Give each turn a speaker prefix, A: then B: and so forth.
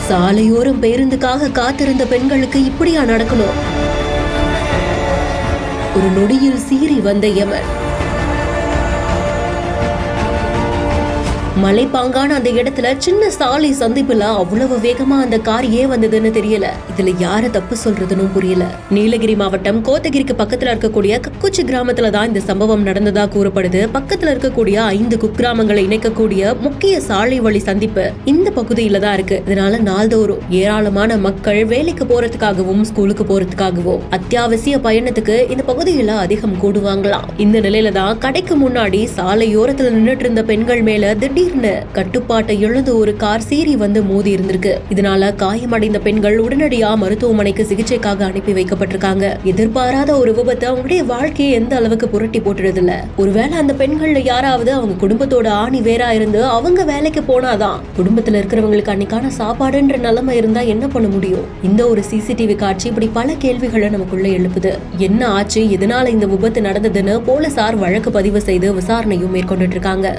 A: சாலையோரம் பேருந்துக்காக காத்திருந்த பெண்களுக்கு இப்படியா நடக்கணும்? ஒரு நொடியில் சீறி வந்த யமன். மலைப்பாங்கான அந்த இடத்துல சின்ன சாலை சந்திப்புல அவ்வளவு வேகமா அந்த கார் ஏன் வந்ததுன்னு தெரியல. இதுல யார தப்பு சொல்றதுன்னு புரியல. நீலகிரி மாவட்டம் கோத்தகிரிக்கு பக்கத்துல இருக்கக்கூடிய கக்குச்சி கிராமத்துல தான் இந்த சம்பவம் நடந்ததா கூறப்படுது. பக்கத்துல இருக்கக்கூடிய 5 குக்கிராமங்களை இணைக்கக்கூடிய முக்கிய சாலை வழி சந்திப்பு இந்த பகுதியில தான் இருக்கு. இதனால நாள்தோறும் ஏராளமான மக்கள் வேலைக்கு போறதுக்காகவும் ஸ்கூலுக்கு போறதுக்காகவும் அத்தியாவசிய பயணத்துக்கு இந்த பகுதியில அதிகம் கூடுவாங்களாம். இந்த நிலையில தான் கடைக்கு முன்னாடி சாலையோரத்துல நின்றுட்டு இருந்த பெண்கள் மேல திடீர் கட்டுப்பாட்டை இழந்து ஒரு கார் சீறி வந்து மோதி இருந்திருக்கு. இதனால காயமடைந்த பெண்கள் உடனடியா மருத்துவமனைக்கு சிகிச்சைக்காக அனுப்பி வைக்கப்பட்டிருக்காங்க. எதிர்பாராத ஒரு விபத்து அவங்களுடைய வாழ்க்கையை எந்த அளவுக்கு புரட்டி போட்டுறது இல்ல. ஒருவேளை அந்த பெண்கள்ல யாராவது அவங்க குடும்பத்தோட ஆணி வேறா இருந்து அவங்க வேலைக்கு போனாதான் குடும்பத்துல இருக்கிறவங்களுக்கு அன்னைக்கான சாப்பாடுன்ற நிலைமை இருந்தா என்ன பண்ண முடியும்? இந்த ஒரு சிசிடிவி காட்சி இப்படி பல கேள்விகளை நமக்குள்ள எழுப்புது. என்ன ஆச்சு, எதனால இந்த விபத்து நடந்ததுன்னு போலீசார் வழக்கு பதிவு செய்து விசாரணையும் மேற்கொண்டுட்டு இருக்காங்க.